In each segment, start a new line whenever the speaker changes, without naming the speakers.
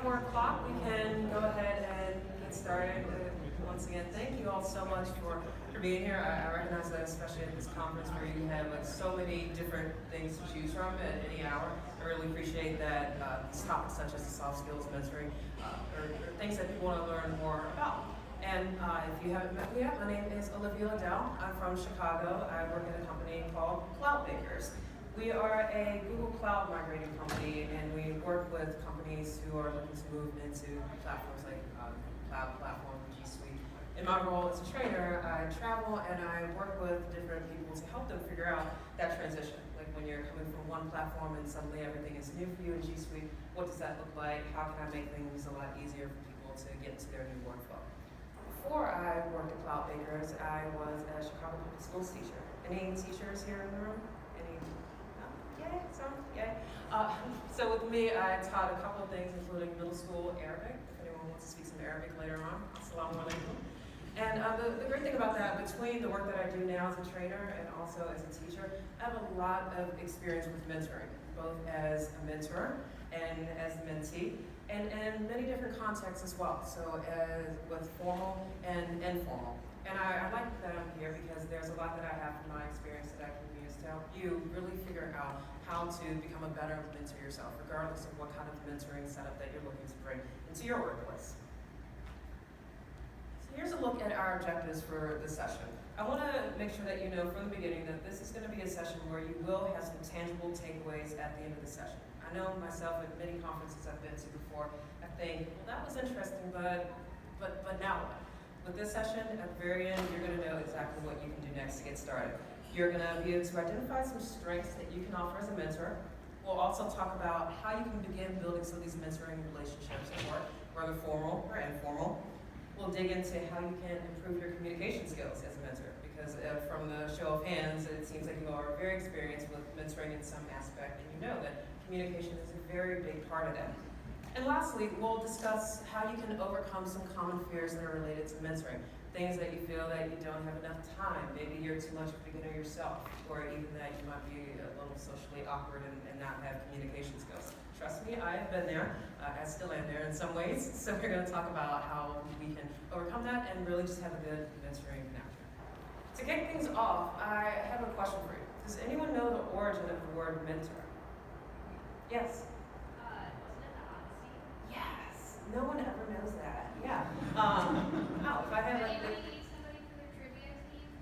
about 4 o'clock, we can go ahead and get started. Once again, thank you all so much for being here. I recognize that especially at this conference where you have so many different things to choose from at any hour. I really appreciate that these topics such as the soft skills mentoring are things that people want to learn more about. And if you haven't met me yet, my name is Olivia Liddell. I'm from Chicago. I work at a company called Cloud Bakers. We are a Google Cloud migrating company, and we work with companies who are looking to move into platforms like Cloud Platform, G Suite. In my role as a trainer, I travel and I work with different people to help them figure out that transition. Like when you're coming from one platform and suddenly everything is new for you in G Suite, what does that look like? How can I make things a lot easier for people to get into their new workflow? Before I worked at Cloud Bakers, I was a Chicago Public Schools teacher. Any teachers here in the room? Any? Yay, some, yay. So with me, I taught a couple of things, including middle school Arabic. If anyone wants to speak some Arabic later on, assalamu alaikum. And the great thing about that, between the work that I do now as a trainer and also as a teacher, I have a lot of experience with mentoring, both as a mentor and as a mentee, and many different contexts as well. So as with formal and informal. And I like that I'm here because there's a lot that I have from my experience that I can use to help you really figure out how to become a better mentor yourself, regardless of what kind of mentoring setup that you're looking to bring into your workplace. So here's a look at our objectives for this session. I want to make sure that you know from the beginning that this is going to be a session where you will have some tangible takeaways at the end of the session. I know myself at many conferences I've been to before, I think, well, that was interesting, but now what? With this session, at the very end, you're going to know exactly what you can do next to get started. You're going to be able to identify some strengths that you can offer as a mentor. We'll also talk about how you can begin building some of these mentoring relationships at work, whether formal or informal. We'll dig into how you can improve your communication skills as a mentor, because from the show of hands, it seems like you are very experienced with mentoring in some aspect, and you know that communication is a very big part of that. And lastly, we'll discuss how you can overcome some common fears that are related to mentoring. Things that you feel that you don't have enough time. Maybe you're too much of a beginner yourself, or even that you might be a little socially awkward and not have communication skills. Trust me, I have been there. I still am there in some ways. So we're going to talk about how we can overcome that and really just have a good mentoring connection. To kick things off, I have a question for you. Does anyone know the origin of the word mentor? Yes? No one ever knows that. Yeah. If I have
Anybody need somebody for their trivia team?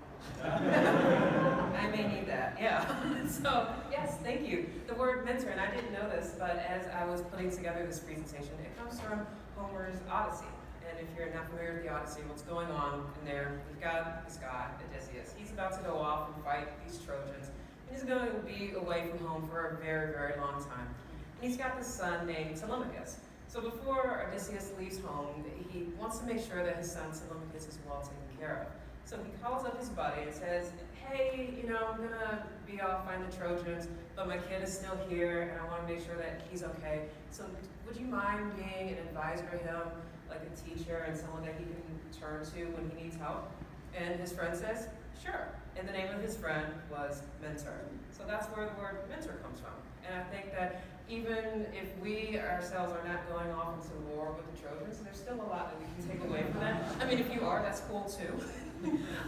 I may need that. Yeah. So yes, thank you. The word mentor, and I didn't know this, but as I was putting together this presentation, it comes from Homer's Odyssey. And if you're not familiar with the Odyssey, what's going on in there? We've got this guy, Odysseus. He's about to go off and fight these Trojans. And he's going to be away from home for a very, very long time. And he's got this son named Telemachus. So before Odysseus leaves home, he wants to make sure that his son Telemachus is well taken care of. So he calls up his buddy and says, hey, I'm going to be off find the Trojans, but my kid is still here, and I want to make sure that he's okay. So would you mind being an advisor to him, like a teacher and someone that he can turn to when he needs help? And his friend says, sure. And the name of his friend was mentor. So that's where the word mentor comes from. And I think that even if we ourselves are not going off into war with the Trojans, there's still a lot that we can take away from that. I mean, if you are, that's cool too.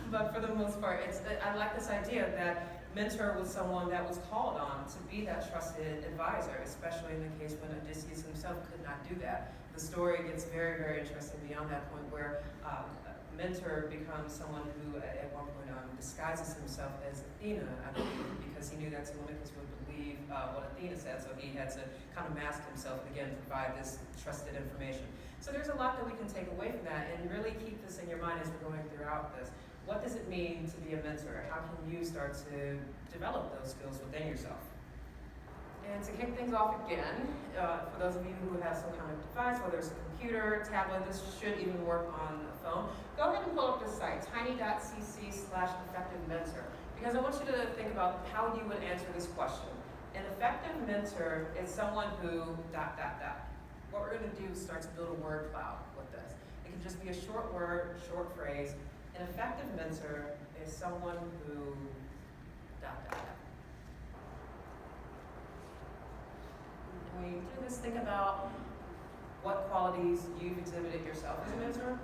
But for the most part, I like this idea that mentor was someone that was called on to be that trusted advisor, especially in the case when Odysseus himself could not do that. The story gets very, very interesting beyond that point where mentor becomes someone who at one point disguises himself as Athena, I believe, because he knew that Telemachus would believe what Athena said, so he had to kind of mask himself and again provide this trusted information. So there's a lot that we can take away from that, and really keep this in your mind as we're going throughout this. What does it mean to be a mentor? How can you start to develop those skills within yourself? And to kick things off again, for those of you who have some kind of device, whether it's a computer, tablet, this should even work on a phone, go ahead and pull up this site, tiny.cc/effectivementor, because I want you to think about how you would answer this question. An effective mentor is someone who ... What we're going to do is start to build a word cloud with this. It can just be a short word, short phrase. An effective mentor is someone who ... When we do this, think about what qualities you've exhibited yourself as a mentor,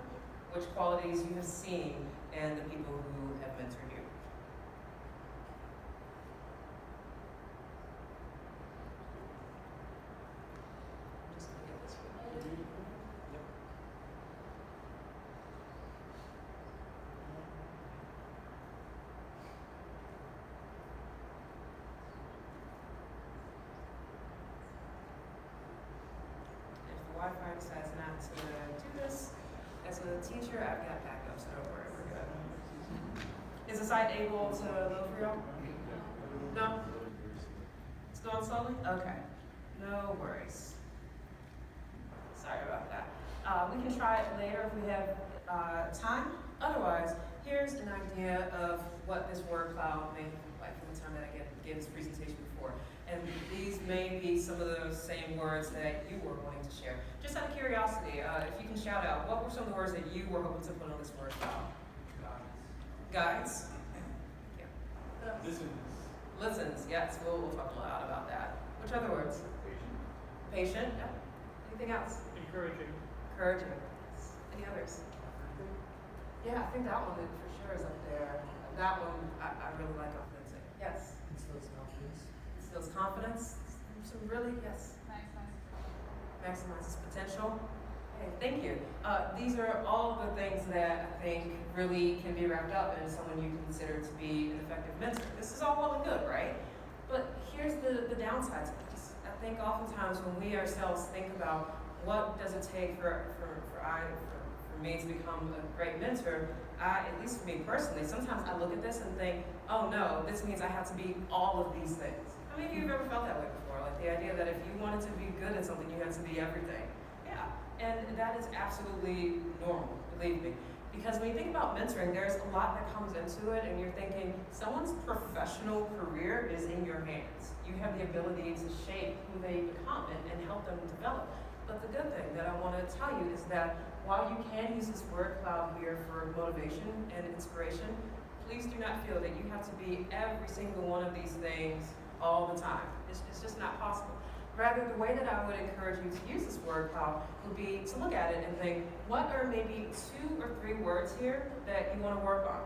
which qualities you have seen in the people who have mentored you. I'm just gonna get this one. If the Wi-Fi decides not to do this, as a teacher, I've got backup, so don't worry, we're good. Is the site able to load for y'all? No? It's going slowly? Okay. No worries. Sorry about that. We can try it later if we have time. Otherwise, here's an idea of what this word cloud may look like from the time that I gave this presentation before. And these may be some of those same words that you were wanting to share. Just out of curiosity, if you can shout out, what were some of the words that you were hoping to put on this word cloud? Guides? Yeah. Listens, yes, we'll talk a lot about that. Which other words? Patient, yeah. Anything else?
Encouraging.
Encouraging. Yes. Any others? Yeah, I think that one for sure is up there. That one I really like authentic. Yes.
Instills confidence.
Instills confidence. Some really, yes. Maximizes potential. Okay, thank you. These are all the things that I think really can be wrapped up in someone you consider to be an effective mentor. This is all well and good, right? But here's the downside to this. I think oftentimes when we ourselves think about what does it take for me to become a great mentor, at least for me personally, sometimes I look at this and think, oh no, this means I have to be all of these things. How many of you have ever felt that way before? Like the idea that if you wanted to be good at something, you had to be everything. Yeah, and that is absolutely normal, believe me. Because when you think about mentoring, there's a lot that comes into it, and you're thinking, someone's professional career is in your hands. You have the ability to shape who they become and help them develop. But the good thing that I want to tell you is that while you can use this word cloud here for motivation and inspiration, please do not feel that you have to be every single one of these things all the time. It's just not possible. Rather, the way that I would encourage you to use this word cloud would be to look at it and think, what are maybe 2 or 3 words here that you want to work on?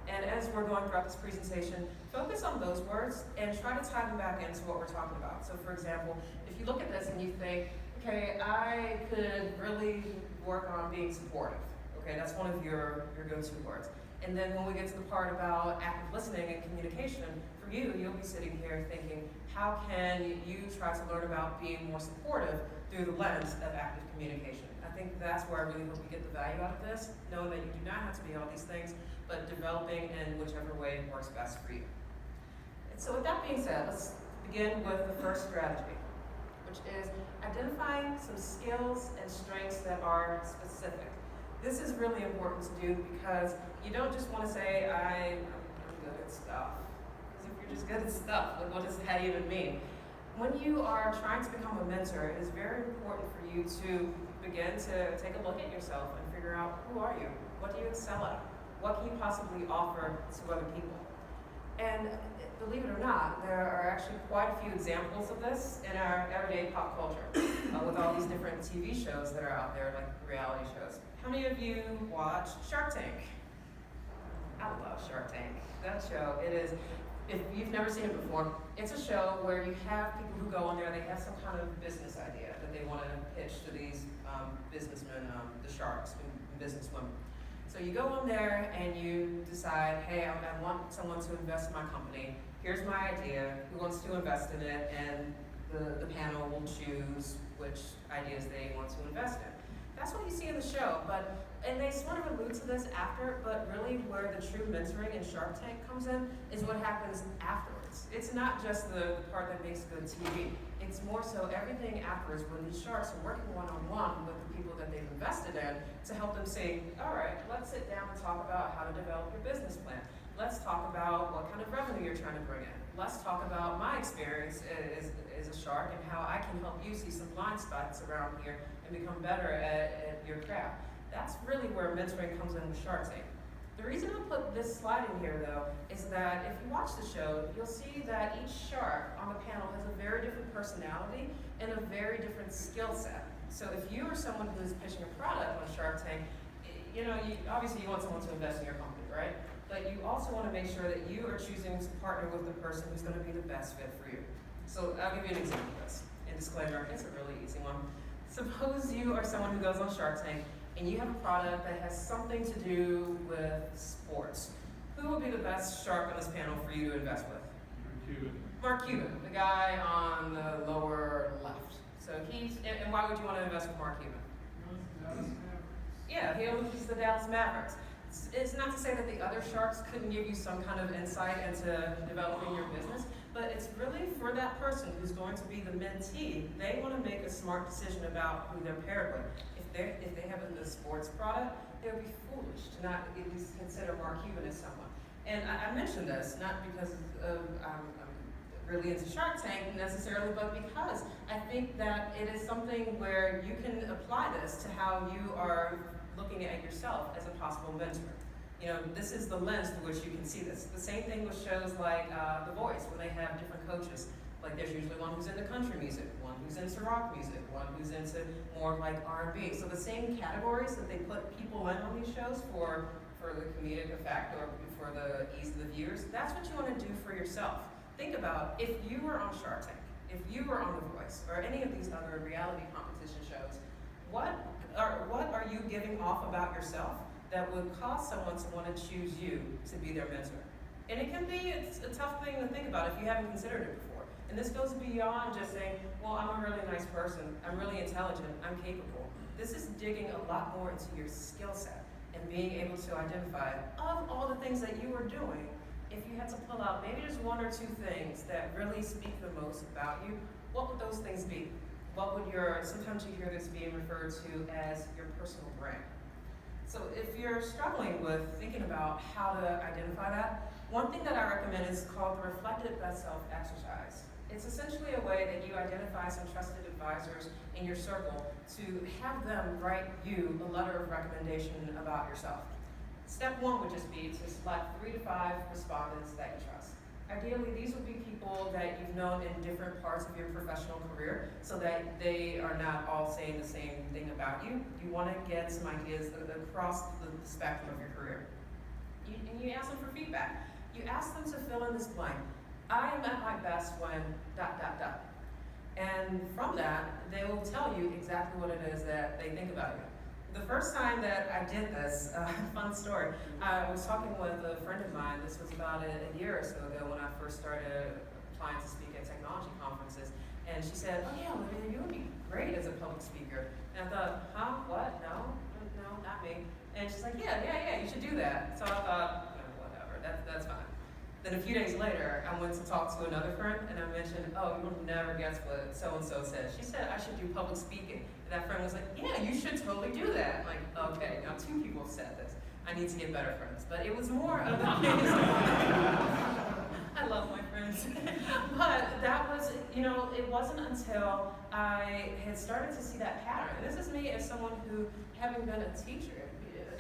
And as we're going throughout this presentation, focus on those words and try to tie them back into what we're talking about. So for example, if you look at this and you think, okay, I could really work on being supportive. Okay, that's one of your go-to words. And then when we get to the part about active listening and communication, for you, you'll be sitting here thinking, how can you try to learn about being more supportive through the lens of active communication? I think that's where I really hope you get the value out of this, knowing that you do not have to be all these things, but developing in whichever way works best for you. And so with that being said, let's begin with the first strategy, which is identifying some skills and strengths that are specific. This is really important to do because you don't just want to say, I'm good at stuff. Because if you're just good at stuff, like what does that even mean? When you are trying to become a mentor, it is very important for you to begin to take a look at yourself and figure out, who are you? What do you excel at? What can you possibly offer to other people? And believe it or not, there are actually quite a few examples of this in our everyday pop culture with all these different TV shows that are out there, like reality shows. How many of you watch Shark Tank? I love Shark Tank. That show, it is, if you've never seen it before, it's a show where you have people who go on there, they have some kind of business idea that they want to pitch to these businessmen, the sharks and businesswomen. So you go on there and you decide, hey, I want someone to invest in my company. Here's my idea. Who wants to invest in it? And the panel will choose which ideas they want to invest in. That's what you see in the show, and they sort of allude to this after, but really where the true mentoring in Shark Tank comes in is what happens afterwards. It's not just the part that makes good TV. It's more so everything afterwards when these sharks are working one-on-one with the people that they've invested in to help them say, all right, let's sit down and talk about how to develop your business plan. Let's talk about what kind of revenue you're trying to bring in. Let's talk about my experience as a shark and how I can help you see some blind spots around here and become better at your craft. That's really where mentoring comes in with Shark Tank. The reason I put this slide in here, though, is that if you watch the show, you'll see that each shark on the panel has a very different personality and a very different skill set. So if you are someone who's pitching a product on Shark Tank, obviously you want someone to invest in your company, right? But you also want to make sure that you are choosing to partner with the person who's going to be the best fit for you. So I'll give you an example of this. And disclaimer, it's a really easy one. Suppose you are someone who goes on Shark Tank and you have a product that has something to do with sports. Who will be the best shark on this panel for you to invest with? Mark Cuban, the guy on the lower left. So and why would you want to invest with Mark Cuban? Yeah, he's the Dallas Mavericks. It's not to say that the other sharks couldn't give you some kind of insight into developing your business, but it's really for that person who's going to be the mentee. They want to make a smart decision about who they're paired with. If they have a sports product, they would be foolish to not at least consider Mark Cuban as someone. And I mentioned this not because I'm really into Shark Tank necessarily, but because I think that it is something where you can apply this to how you are looking at yourself as a possible mentor. This is the lens through which you can see this. The same thing with shows like The Voice, when they have different coaches. Like there's usually one who's into country music, one who's into rock music, one who's into more like R&B. So the same categories that they put people in on these shows for the comedic effect or for the ease of the viewers, that's what you want to do for yourself. Think about if you were on Shark Tank, if you were on The Voice, or any of these other reality competition shows, what are you giving off about yourself that would cause someone to want to choose you to be their mentor? And it's a tough thing to think about if you haven't considered it before. And this goes beyond just saying, well, I'm a really nice person, I'm really intelligent, I'm capable. This is digging a lot more into your skill set and being able to identify, of all the things that you are doing, if you had to pull out maybe just one or two things that really speak the most about you, what would those things be? Sometimes you hear this being referred to as your personal brand. So if you're struggling with thinking about how to identify that, one thing that I recommend is called the Reflected Best Self exercise. It's essentially a way that you identify some trusted advisors in your circle to have them write you a letter of recommendation about yourself. Step one would just be to select 3 to 5 respondents that you trust. Ideally, these would be people that you've known in different parts of your professional career so that they are not all saying the same thing about you. You want to get some ideas across the spectrum of your career. And you ask them for feedback. You ask them to fill in this blank. I am at my best when ... And from that, they will tell you exactly what it is that they think about you. The first time that I did this, fun story, I was talking with a friend of mine. This was about a year or so ago when I first started applying to speak at technology conferences. And she said, oh yeah, Olivia, you would be great as a public speaker. And I thought, what? No, not me. And she's like, yeah, you should do that. So I thought, whatever, that's fine. Then a few days later, I went to talk to another friend, and I mentioned, oh, you will never guess what so-and-so said. She said I should do public speaking. And that friend was like, yeah, you should totally do that. I'm like, okay, now 2 people have said this. I need to get better friends. But it was more of the case. I love my friends. But that was, it wasn't until I had started to see that pattern. And this is me as someone who, having been a teacher,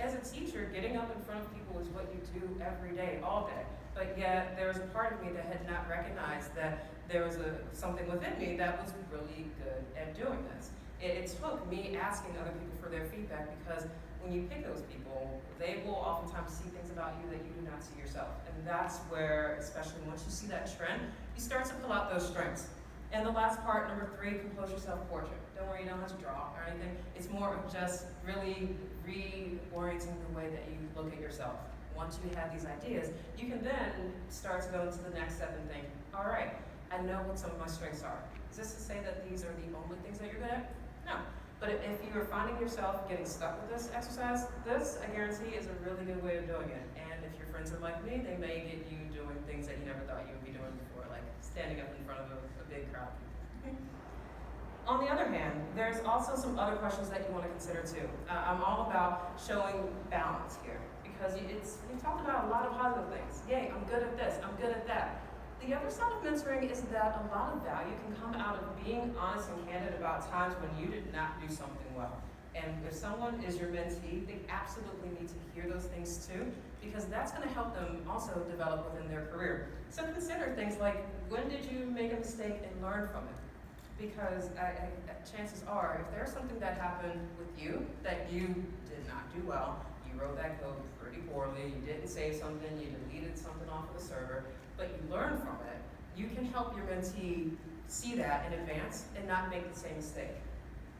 as a teacher, getting up in front of people is what you do every day, all day. But yet, there was a part of me that had not recognized that there was something within me that was really good at doing this. It took me asking other people for their feedback because when you pick those people, they will oftentimes see things about you that you do not see yourself. And that's where, especially once you see that trend, you start to pull out those strengths. And the last part, number 3, compose your self-portrait. Don't worry, you don't have to draw or anything. It's more of just really reorienting the way that you look at yourself. Once you have these ideas, you can then start to go into the next step and think, all right, I know what some of my strengths are. Is this to say that these are the only things that you're good at? No. But if you are finding yourself getting stuck with this exercise, this, I guarantee, is a really good way of doing it. And if your friends are like me, they may get you doing things that you never thought you would be doing before, like standing up in front of a big crowd of people. On the other hand, there's also some other questions that you want to consider too. I'm all about showing balance here. Because we talked about a lot of positive things. Yay, I'm good at this, I'm good at that. The other side of mentoring is that a lot of value can come out of being honest and candid about times when you did not do something well. And if someone is your mentee, they absolutely need to hear those things too, because that's going to help them also develop within their career. So consider things like, when did you make a mistake and learn from it? because chances are, if there's something that happened with you that you did not do well, you wrote that code pretty poorly, you didn't save something, you deleted something off of the server, but you learned from it, you can help your mentee see that in advance and not make the same mistake.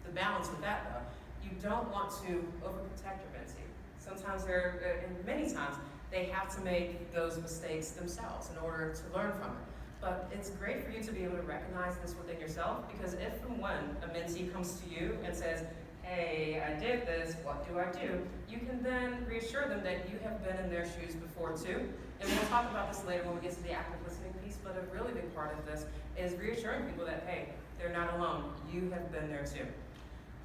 The balance with that though, you don't want to overprotect your mentee. Sometimes and many times, they have to make those mistakes themselves in order to learn from it. But it's great for you to be able to recognize this within yourself, because if and when a mentee comes to you and says, hey, I did this, what do I do? You can then reassure them that you have been in their shoes before too. And we'll talk about this later when we get to the active listening piece, but a really big part of this is reassuring people that, hey, they're not alone. You have been there too.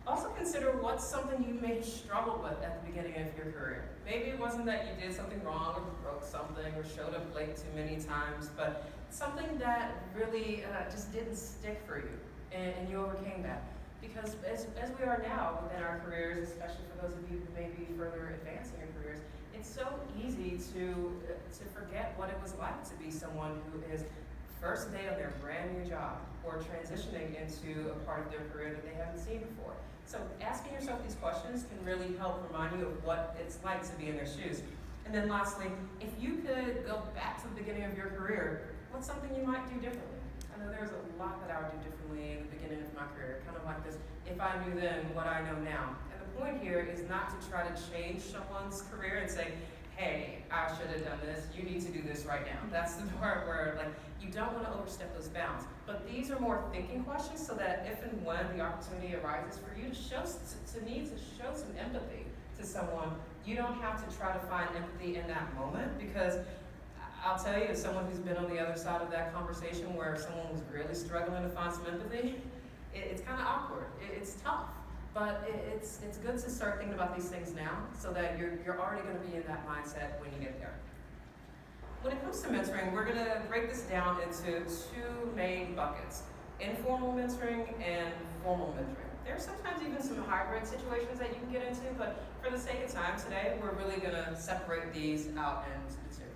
Also consider what's something you may struggle with at the beginning of your career. Maybe it wasn't that you did something wrong or broke something or showed up late too many times, but something that really just didn't stick for you, and you overcame that. Because as we are now within our careers, especially for those of you who may be further advancing your careers, it's so easy to forget what it was like to be someone who is first day on their brand new job or transitioning into a part of their career that they haven't seen before. So asking yourself these questions can really help remind you of what it's like to be in their shoes. And then lastly, if you could go back to the beginning of your career, what's something you might do differently? I know there's a lot that I would do differently in the beginning of my career, kind of like this, if I knew then what I know now. And the point here is not to try to change someone's career and say, hey, I should have done this, you need to do this right now. That's the part where you don't want to overstep those bounds. But these are more thinking questions so that if and when the opportunity arises for you to show some empathy to someone, you don't have to try to find empathy in that moment, because I'll tell you, as someone who's been on the other side of that conversation where someone was really struggling to find some empathy, it's kind of awkward. It's tough. But it's good to start thinking about these things now so that you're already going to be in that mindset when you get there. When it comes to mentoring, we're going to break this down into two main buckets: informal mentoring and formal mentoring. There's sometimes even some hybrid situations that you can get into, but for the sake of time today, we're really going to separate these out into the two.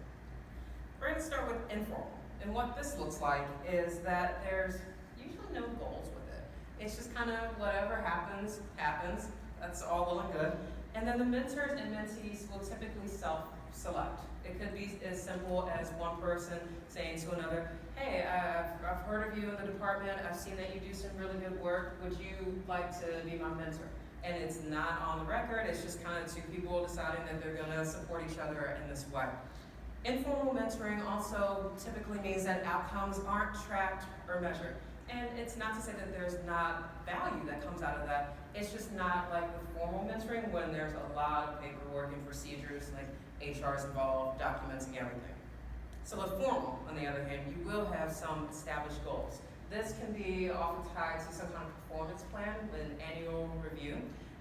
We're going to start with informal. And what this looks like is that there's usually no goals with it. It's just kind of whatever happens, happens. That's all well and good. And then the mentors and mentees will typically self-select. It could be as simple as one person saying to another, hey, I've heard of you in the department. I've seen that you do some really good work. Would you like to be my mentor? And it's not on the record. It's just kind of two people deciding that they're going to support each other in this way. Informal mentoring also typically means that outcomes aren't tracked or measured. And it's not to say that there's not value that comes out of that. It's just not like with formal mentoring when there's a lot of paperwork and procedures, like HR is involved, documenting everything. So with formal, on the other hand, you will have some established goals. This can be often tied to some kind of performance plan with an annual review.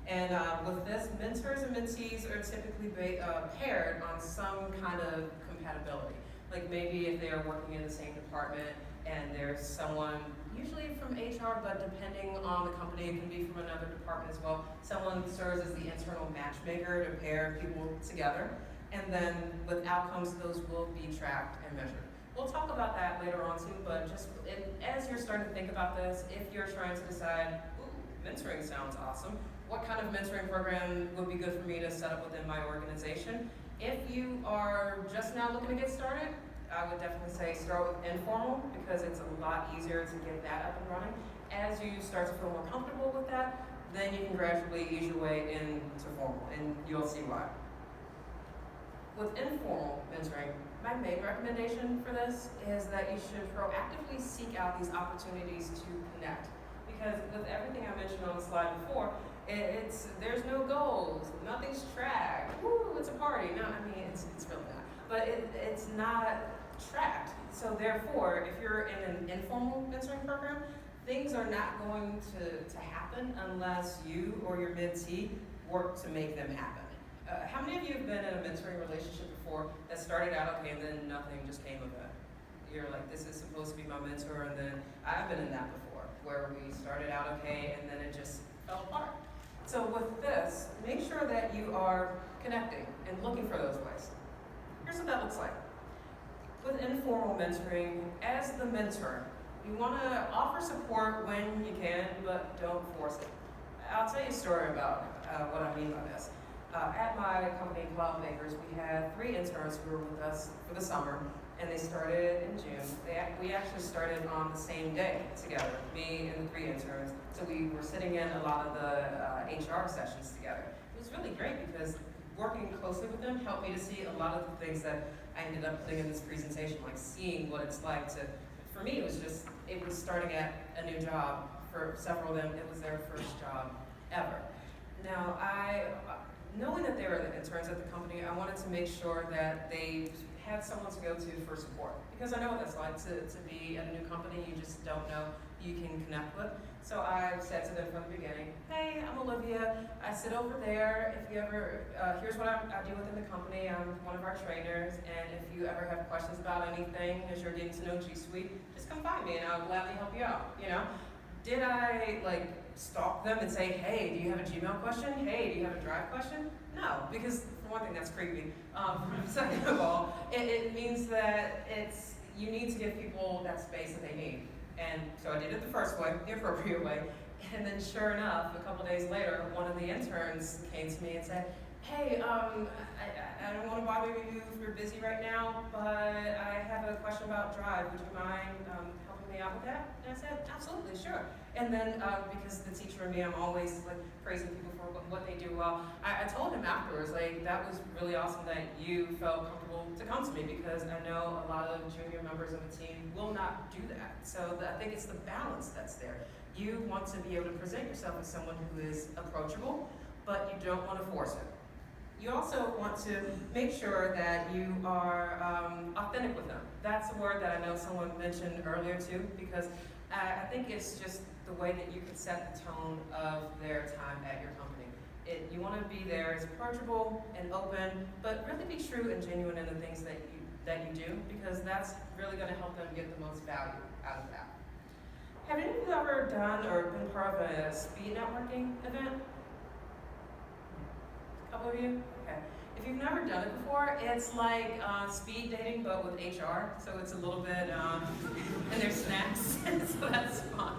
And with this, mentors and mentees are typically paired on some kind of compatibility. Like maybe if they are working in the same department and there's someone, usually from HR, but depending on the company, it can be from another department as well. Someone serves as the internal matchmaker to pair people together. And then with outcomes, those will be tracked and measured. We'll talk about that later on too, but just as you're starting to think about this, if you're trying to decide, ooh, mentoring sounds awesome, what kind of mentoring program would be good for me to set up within my organization? If you are just now looking to get started, I would definitely say start with informal, because it's a lot easier to get that up and running. As you start to feel more comfortable with that, then you can gradually ease your way into formal, and you'll see why. With informal mentoring, my main recommendation for this is that you should proactively seek out these opportunities to connect. Because with everything I mentioned on the slide before, there's no goals, nothing's tracked. Woo, it's a party. No, I mean, it's really not. But it's not tracked. So therefore, if you're in an informal mentoring program, things are not going to happen unless you or your mentee work to make them happen. How many of you have been in a mentoring relationship before that started out okay and then nothing just came of it? You're like, this is supposed to be my mentor, and then I've been in that before, where we started out okay and then it just fell apart. So with this, make sure that you are connecting and looking for those ways. Here's what that looks like. With informal mentoring, as the mentor, You want to offer support when you can, but don't force it. I'll tell you a story about what I mean by this. At my company, Cloud Makers, we had 3 interns who were with us for the summer, and they started in June. We actually started on the same day together, me and the 3 interns. So we were sitting in a lot of the HR sessions together. It was really great because working closely with them helped me to see a lot of the things that I ended up putting in this presentation, like seeing what it's like to, for me, it was starting at a new job. For several of them, it was their first job ever. Now, knowing that they were the interns at the company, I wanted to make sure that they had someone to go to for support. Because I know what that's like to be at a new company you just don't know you can connect with. So I said to them from the beginning, hey, I'm Olivia. I sit over there. If you ever, here's what I do within the company. I'm one of our trainers. And if you ever have questions about anything as you're getting to know G Suite, just come find me and I'll gladly help you out, you know? Did I stalk them and say, hey, do you have a Gmail question? Hey, do you have a Drive question? No, because for one thing, that's creepy. Second of all, it means that you need to give people that space that they need. And so I did it the first way, the appropriate way. And then sure enough, a couple days later, one of the interns came to me and said, hey, I don't want to bother you if you're busy right now, but I have a question about Drive. Would you mind helping me out with that? And I said, absolutely, sure. And then because the teacher in me, I'm always praising people for what they do well. I told him afterwards, that was really awesome that you felt comfortable to come to me, because I know a lot of junior members of the team will not do that. So I think it's the balance that's there. You want to be able to present yourself as someone who is approachable, but you don't want to force it. You also want to make sure that you are authentic with them. That's a word that I know someone mentioned earlier too, because I think it's just the way that you can set the tone of their time at your company. You want to be there as approachable and open, but really be true and genuine in the things that you do, because that's really going to help them get the most value out of that. Have any of you ever done or been part of a speed networking event? A couple of you? Okay. If you've never done it before, it's like speed dating, but with HR. So it's a little bit, and there's snacks, so that's fun.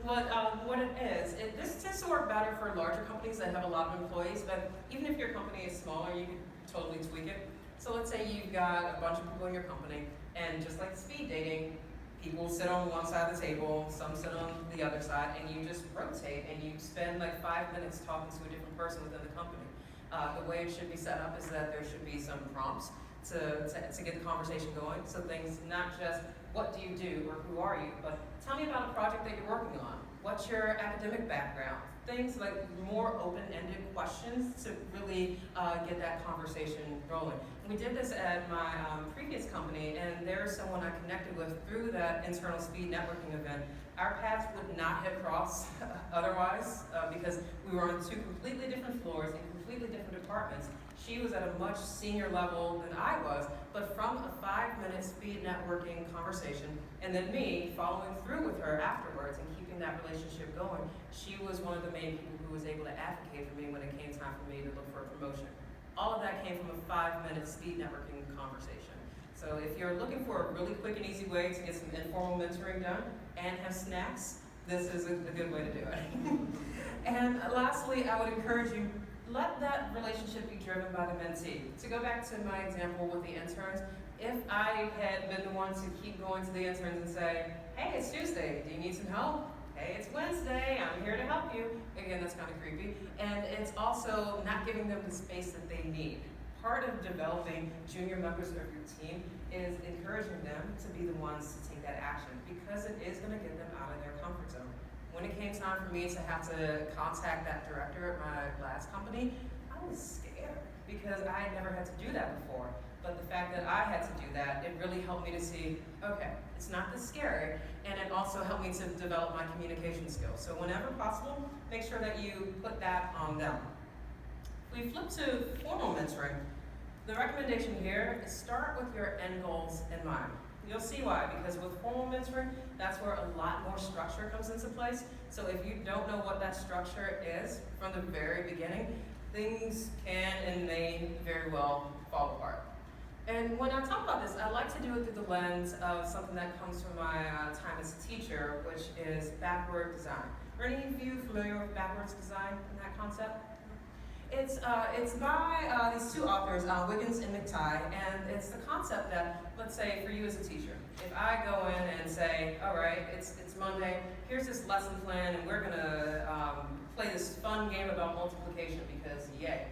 What it is, this tends to work better for larger companies that have a lot of employees, but even if your company is smaller, you can totally tweak it. So let's say you've got a bunch of people in your company, and just like speed dating, people sit on one side of the table, some sit on the other side, and you just rotate, and you spend 5 minutes talking to a different person within the company. The way it should be set up is that there should be some prompts to get the conversation going. So things not just, what do you do, or who are you, but tell me about a project that you're working on. What's your academic background? Things like more open-ended questions to really get that conversation rolling. And we did this at my previous company, and there's someone I connected with through that internal speed networking event. Our paths would not have crossed otherwise, because we were on 2 completely different floors in completely different departments. She was at a much senior level than I was, but from a 5-minute speed networking conversation, and then me following through with her afterwards and keeping that relationship going, she was one of the main people who was able to advocate for me when it came time for me to look for a promotion. All of that came from a 5-minute speed networking conversation. So if you're looking for a really quick and easy way to get some informal mentoring done and have snacks, this is a good way to do it. And lastly, I would encourage you, let that relationship be driven by the mentee. To go back to my example with the interns, if I had been the one to keep going to the interns and say, hey, it's Tuesday, do you need some help? Hey, it's Wednesday, I'm here to help you. Again, that's kind of creepy. And it's also not giving them the space that they need. Part of developing junior members of your team is encouraging them to be the ones to take that action, because it is going to get them out of their comfort zone. When it came time for me to have to contact that director at my last company, I was scared because I had never had to do that before. But the fact that I had to do that, it really helped me to see, okay, it's not this scary, and it also helped me to develop my communication skills. So whenever possible, make sure that you put that on them. If we flip to formal mentoring, the recommendation here is start with your end goals in mind. You'll see why, because with formal mentoring, that's where a lot more structure comes into place. So if you don't know what that structure is from the very beginning, things can and may very well fall apart. And when I talk about this, I like to do it through the lens of something that comes from my time as a teacher, which is backward design. Are any of you familiar with backwards design and that concept? It's by these two authors, Wiggins and McTighe, and it's the concept that, let's say for you as a teacher, if I go in and say, all right, it's Monday, here's this lesson plan, and we're gonna play this fun game about multiplication because yay.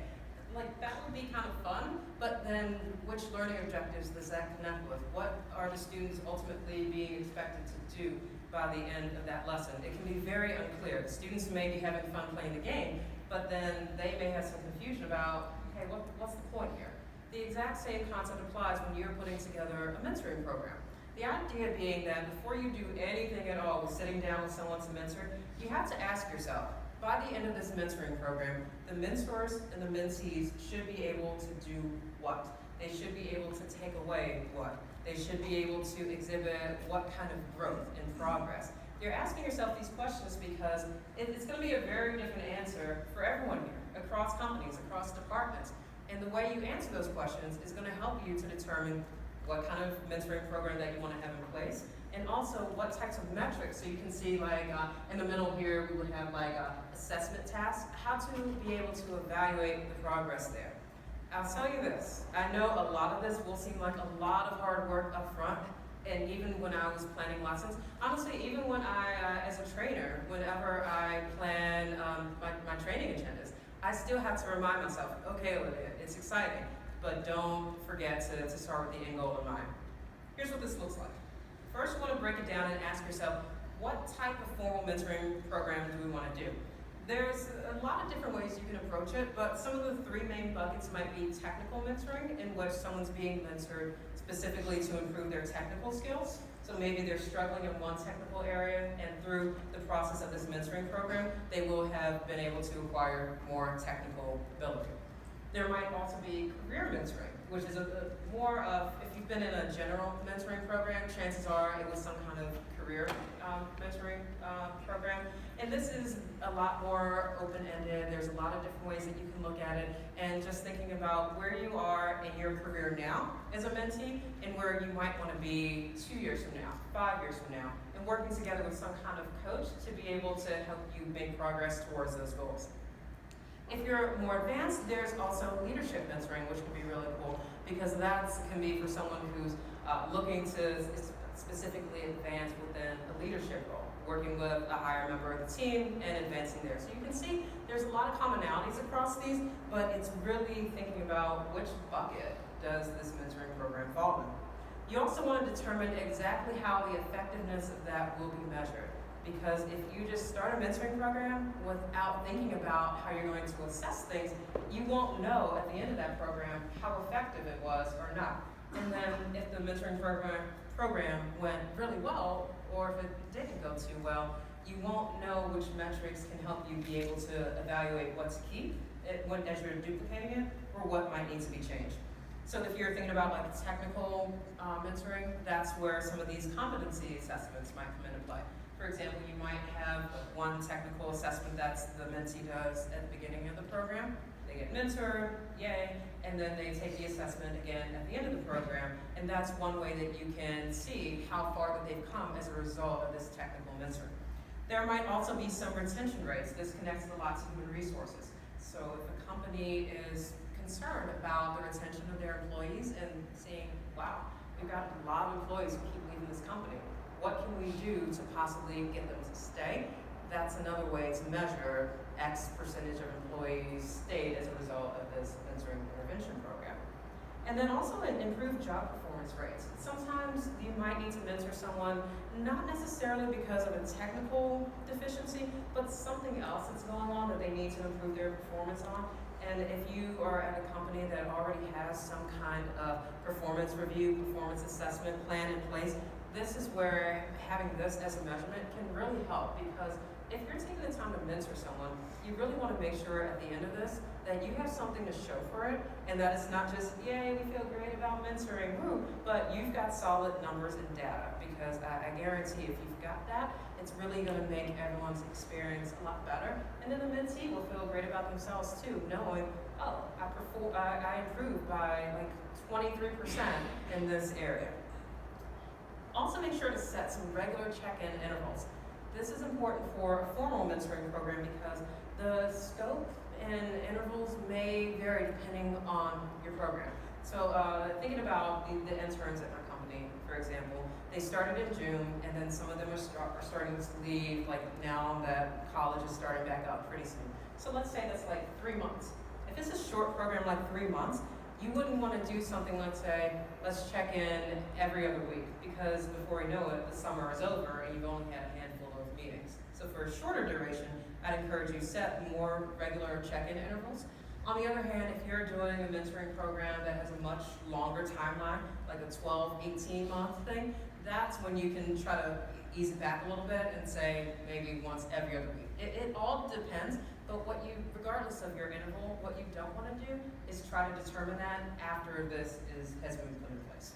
Like, that would be kind of fun, but then which learning objectives does that connect with? What are the students ultimately being expected to do by the end of that lesson? It can be very unclear. The students may be having fun playing the game, but then they may have some confusion about, okay, what's the point here? The exact same concept applies when you're putting together a mentoring program. The idea being that before you do anything at all with sitting down with someone to mentor, you have to ask yourself, by the end of this mentoring program, the mentors and the mentees should be able to do what? They should be able to take away what? They should be able to exhibit what kind of growth and progress. You're asking yourself these questions because it's going to be a very different answer for everyone here, across companies, across departments. And the way you answer those questions is going to help you to determine what kind of mentoring program that you want to have in place, and also what types of metrics. So you can see, like, in the middle here, we would have like assessment tasks, how to be able to evaluate the progress there. I'll tell you this, I know a lot of this will seem like a lot of hard work up front, and even when I was planning lessons, honestly, even when I, as a trainer, whenever I plan my training agendas, I still have to remind myself, okay, Olivia, it's exciting, but don't forget to start with the end goal in mind. Here's what this looks like. First, you want to break it down and ask yourself, what type of formal mentoring program do we want to do? There's a lot of different ways you can approach it, but some of the three main buckets might be technical mentoring, in which someone's being mentored specifically to improve their technical skills. So maybe they're struggling in one technical area, and through the process of this mentoring program, they will have been able to acquire more technical ability. There might also be career mentoring, which is more of, if you've been in a general mentoring program, chances are it was some kind of career mentoring program. And this is a lot more open-ended. There's a lot of different ways that you can look at it. And just thinking about where you are in your career now as a mentee and where you might want to be 2 years from now, 5 years from now, and working together with some kind of coach to be able to help you make progress towards those goals. If you're more advanced, there's also leadership mentoring, which can be really cool, because that can be for someone who's looking to specifically advance within a leadership role, working with a higher member of the team and advancing there. So you can see there's a lot of commonalities across these, but it's really thinking about which bucket does this mentoring program fall in. You also want to determine exactly how the effectiveness of that will be measured. Because if you just start a mentoring program without thinking about how you're going to assess things, you won't know at the end of that program how effective it was or not. And then if the mentoring program went really well, or if it didn't go too well, you won't know which metrics can help you be able to evaluate what to keep as you're duplicating it, or what might need to be changed. So if you're thinking about like technical mentoring, that's where some of these competency assessments might come into play. For example, you might have one technical assessment that the mentee does at the beginning of the program. They get mentored, yay, and then they take the assessment again at the end of the program, and that's one way that you can see how far that they've come as a result of this technical mentoring. There might also be some retention rates. This connects a lot to human resources. So if a company is concerned about the retention of their employees and seeing, wow, we've got a lot of employees who keep leaving this company. What can we do to possibly get them to stay? That's another way to measure X percentage of employees stayed as a result of this mentoring intervention program. And then also improve job performance rates. Sometimes you might need to mentor someone, not necessarily because of a technical deficiency, but something else that's going on that they need to improve their performance on. And if you are at a company that already has some kind of performance review, performance assessment plan in place, this is where having this as a measurement can really help, because if you're taking the time to mentor someone, you really want to make sure at the end of this that you have something to show for it, and that it's not just, yay, we feel great about mentoring, woo, but you've got solid numbers and data, because I guarantee if you've got that, it's really going to make everyone's experience a lot better. And then the mentee will feel great about themselves too, knowing, oh, I improved by like 23% in this area. Also make sure to set some regular check-in intervals. This is important for a formal mentoring program because the scope and intervals may vary depending on your program. So thinking about the interns at my company, for example, they started in June, and then some of them are starting to leave, like now that college is starting back up pretty soon. So let's say that's like 3 months. If it's a short program like 3 months, you wouldn't want to do something, let's say, let's check in every other week, because before you know it, the summer is over and you've only had a handful of meetings. So for a shorter duration, I'd encourage you set more regular check-in intervals. On the other hand, if you're doing a mentoring program that has a much longer timeline, like a 12, 18-month thing, that's when you can try to ease it back a little bit and say maybe once every other week. It all depends, but regardless of your interval, what you don't want to do is try to determine that after this has been put in place.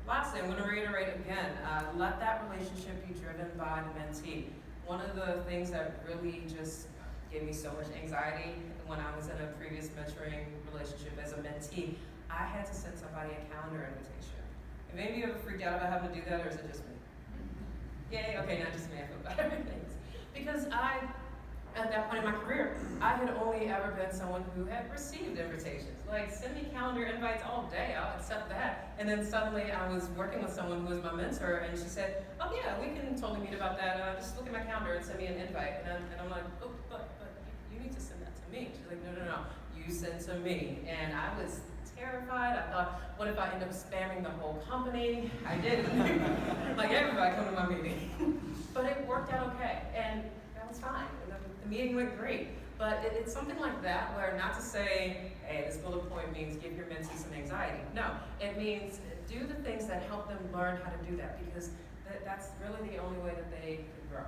Lastly, I'm going to reiterate again, let that relationship be driven by the mentee. One of the things that really just gave me so much anxiety when I was in a previous mentoring relationship as a mentee, I had to send somebody a calendar invitation. And maybe you ever freaked out about having to do that, or is it just me? Yay, okay, not just me, I feel better. Thanks. Because at that point in my career, I had only ever been someone who had received invitations. Like, send me calendar invites all day, I'll accept that. And then suddenly I was working with someone who was my mentor, and she said, oh yeah, we can totally meet about that. Just look at my calendar and send me an invite. And I'm like, oh, but you need to send that to me. She's like, no, you send to me. And I was terrified. I thought, what if I end up spamming the whole company? I didn't. Like, everybody come to my meeting. But it worked out okay, and that was fine. The meeting went great. But it's something like that where not to say, hey, this bullet point means give your mentee some anxiety. No, it means do the things that help them learn how to do that, because that's really the only way that they can grow.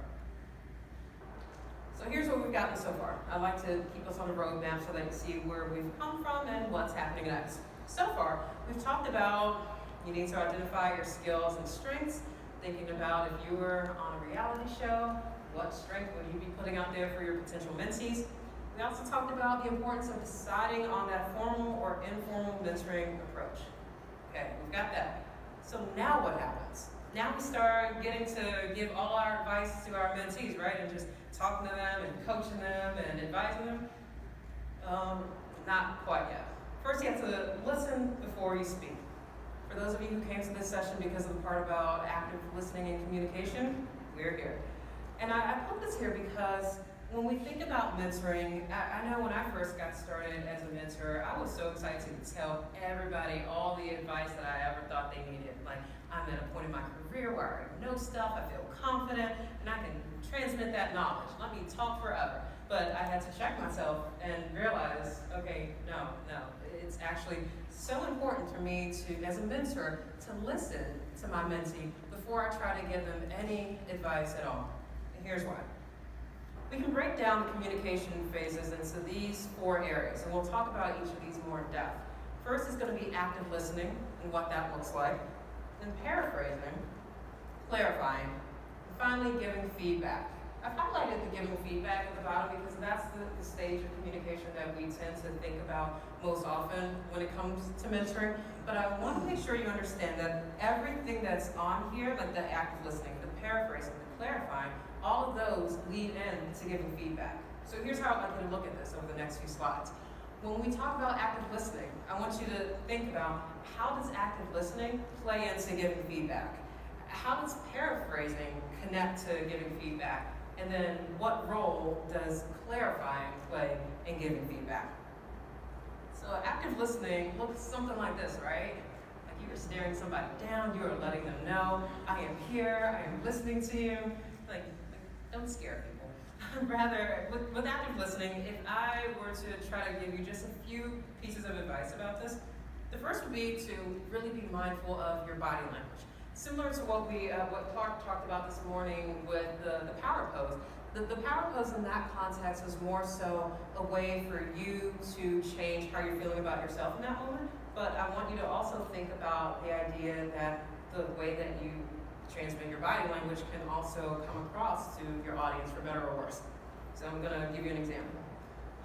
So here's what we've gotten so far. I like to keep us on a roadmap so that you see where we've come from and what's happening next. So far, we've talked about you need to identify your skills and strengths, thinking about if you were on a reality show, what strength would you be putting out there for your potential mentees? We also talked about the importance of deciding on that formal or informal mentoring approach. Okay, we've got that. So now what happens? Now we start getting to give all our advice to our mentees, right? And just talking to them and coaching them and advising them. Not quite yet. First, you have to listen before you speak. For those of you who came to this session because of the part about active listening and communication, we're here. And I put this here because when we think about mentoring, I know when I first got started as a mentor, I was so excited to tell everybody all the advice that I ever thought they needed. Like, I'm at a point in my career where I already know stuff, I feel confident, and I can transmit that knowledge. Let me talk forever. But I had to check myself and realize, okay, no. It's actually so important for me to, as a mentor, to listen to my mentee before I try to give them any advice at all. And here's why. We can break down the communication phases into these 4 areas, and we'll talk about each of these more in depth. First is going to be active listening and what that looks like, then paraphrasing, clarifying, and finally giving feedback. I've highlighted the giving feedback at the bottom because that's the stage of communication that we tend to think about most often when it comes to mentoring. But I want to make sure you understand that everything that's on here, like the active listening, the paraphrasing, the clarifying, all of those lead in to giving feedback. So here's how I'd like you to look at this over the next few slides. When we talk about active listening, I want you to think about how does active listening play into giving feedback? How does paraphrasing connect to giving feedback? And then what role does clarifying play in giving feedback? So active listening looks something like this, right? Like you are staring somebody down, you are letting them know, I am here, I am listening to you. Like don't scare people. Rather, with active listening, if I were to try to give you just a few pieces of advice about this, the first would be to really be mindful of your body language. Similar to what Clark talked about this morning with the power pose. The power pose in that context was more so a way for you to change how you're feeling about yourself in that moment. But I want you to also think about the idea that the way that you transmit your body language can also come across to your audience for better or worse. So I'm gonna give you an example.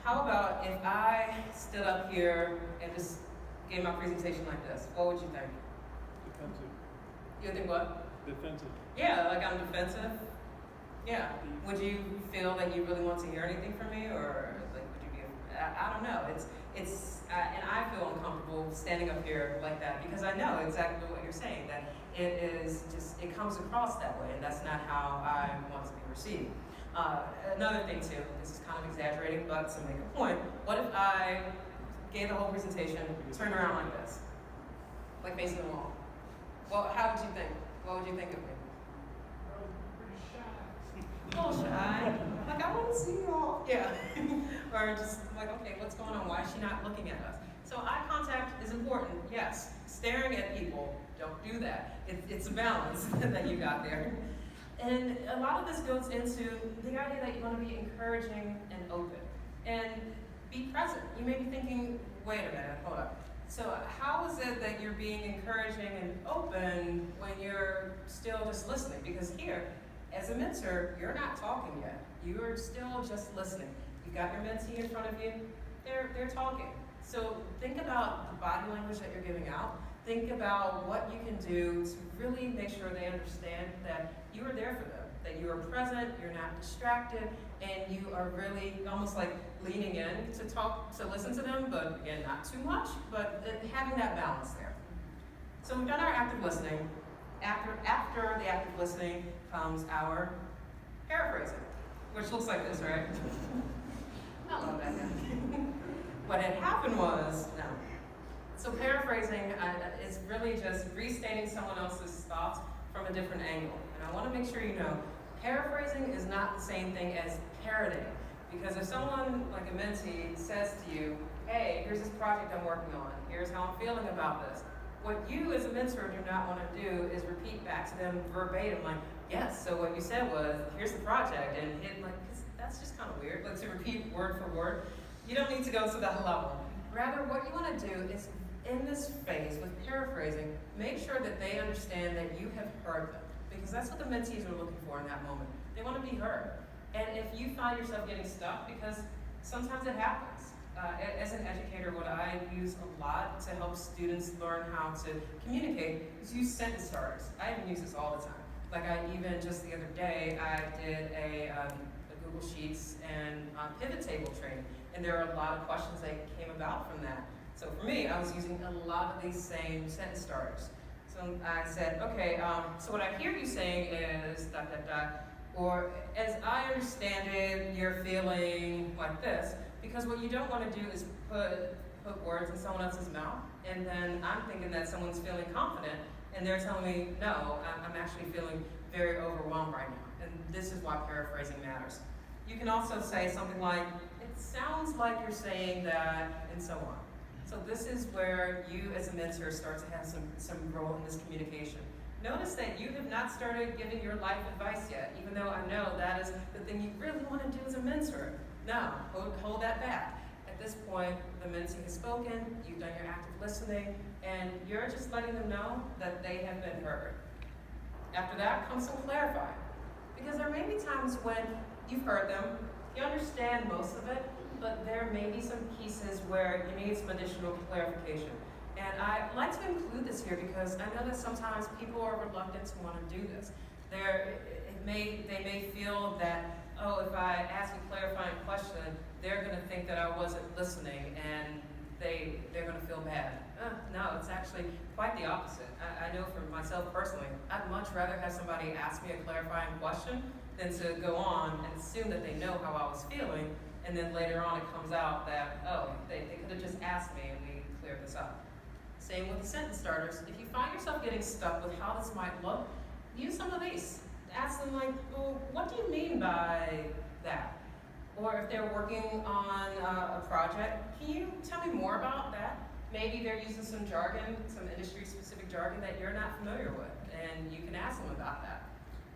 How about if I stood up here and just gave my presentation like this? What would you think?
Defensive.
You would think what?
Defensive.
Yeah, like I'm defensive. Yeah. Would you feel that you really want to hear anything from me, or like would you be? I don't know. And I feel uncomfortable standing up here like that because I know exactly what you're saying. That it comes across that way, and that's not how I want to be received. Another thing too. This is kind of exaggerating, but to make a point. What if I gave the whole presentation, turned around like this, like facing the wall? Well, how would you think? What would you think of me? A little shy. Like, I want to see you all. Yeah. Or just like, okay, what's going on? Why is she not looking at us? So eye contact is important, yes. Staring at people, don't do that. It's a balance that you got there. And a lot of this goes into the idea that you want to be encouraging and open. And be present. You may be thinking, wait a minute, hold up. So how is it that you're being encouraging and open when you're still just listening? Because here, as a mentor, you're not talking yet. You're still just listening. You've got your mentee in front of you. They're talking. So think about the body language that you're giving out. Think about what you can do to really make sure they understand that you are there for them, that you are present, you're not distracted, and you are really almost like leaning in to listen to them, but again, not too much, but having that balance there. So we've done our active listening. After the active listening comes our paraphrasing, which looks like this, right? I love that guy. What had happened was, no. So paraphrasing is really just restating someone else's thoughts from a different angle. And I want to make sure you know, paraphrasing is not the same thing as parroting. Because if someone, like a mentee, says to you, hey, here's this project I'm working on, here's how I'm feeling about this. What you as a mentor do not want to do is repeat back to them verbatim, like, yes, so what you said was, here's the project, and hit like, that's just kind of weird, like to repeat word for word. You don't need to go to that level. Rather, what you want to do is, in this phase with paraphrasing, make sure that they understand that you have heard them. Because that's what the mentees are looking for in that moment. They want to be heard. And if you find yourself getting stuck, because sometimes it happens. As an educator, what I use a lot to help students learn how to communicate is use sentence starters. I even use this all the time. Like just the other day, I did a Google Sheets and pivot table training. And there are a lot of questions that came about from that. So for me, I was using a lot of these same sentence starters. So I said, okay, so what I hear you saying is ... Or as I understand it, you're feeling like this. Because what you don't want to do is put words in someone else's mouth, and then I'm thinking that someone's feeling confident, and they're telling me, no, I'm actually feeling very overwhelmed right now. And this is why paraphrasing matters. You can also say something like, it sounds like you're saying that, and so on. So this is where you as a mentor start to have some role in this communication. Notice that you have not started giving your life advice yet, even though I know that is the thing you really want to do as a mentor. No, hold that back. At this point, the mentee has spoken, you've done your active listening, and you're just letting them know that they have been heard. After that comes some clarifying. Because there may be times when you've heard them, you understand most of it, but there may be some pieces where you need some additional clarification. And I like to include this here because I know that sometimes people are reluctant to want to do this. They may feel that, oh, if I ask a clarifying question, they're going to think that I wasn't listening and they're going to feel bad. No, it's actually quite the opposite. I know for myself personally, I'd much rather have somebody ask me a clarifying question than to go on and assume that they know how I was feeling, and then later on it comes out that, oh, they could have just asked me and we cleared this up. Same with the sentence starters. If you find yourself getting stuck with how this might look, use some of these. Ask them like, well, what do you mean by that? Or if they're working on a project, can you tell me more about that? Maybe they're using some jargon, some industry-specific jargon that you're not familiar with, and you can ask them about that.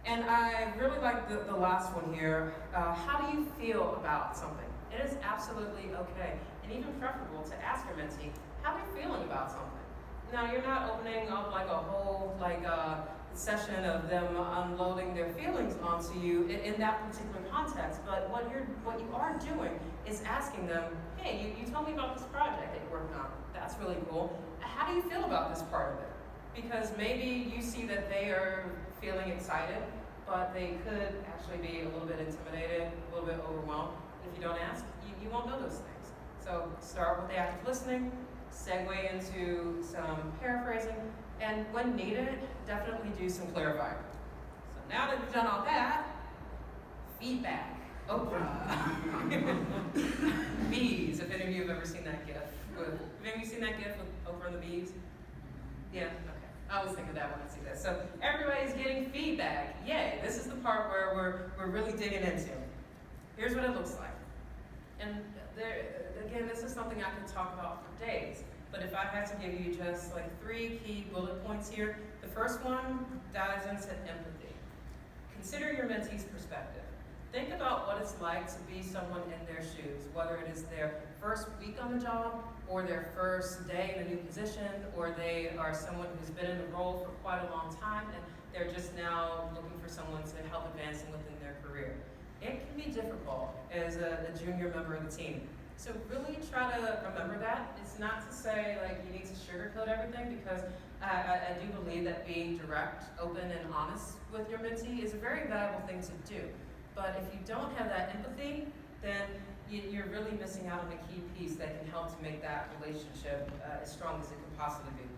And I really like the last one here. How do you feel about something? It is absolutely okay, and even preferable to ask your mentee, how are you feeling about something? Now, you're not opening up like a whole, session of them unloading their feelings onto you in that particular context. But what you are doing is asking them, hey, you told me about this project that you're working on. That's really cool. How do you feel about this part of it? Because maybe you see that they are feeling excited, but they could actually be a little bit intimidated, a little bit overwhelmed. If you don't ask, you won't know those things. So start with the active listening, segue into some paraphrasing, and when needed, definitely do some clarifying. So now that you've done all that, feedback. Oprah. Bees, if any of you have ever seen that GIF. Have any of you seen that GIF with Oprah and the bees? Yeah, okay. I always think of that when I see this. So everybody's getting feedback. Yay, this is the part where we're really digging into. Here's what it looks like. And again, this is something I could talk about for days. But if I had to give you just like 3 key bullet points here, the first one dives into empathy. Consider your mentee's perspective. Think about what it's like to be someone in their shoes, whether it is their first week on the job, or their first day in a new position, or they are someone who's been in the role for quite a long time, and they're just now looking for someone to help advancing within their career. It can be difficult as a junior member of the team. So really try to remember that. It's not to say like you need to sugarcoat everything, because I do believe that being direct, open, and honest with your mentee is a very valuable thing to do. But if you don't have that empathy, then you're really missing out on a key piece that can help to make that relationship as strong as it can possibly be.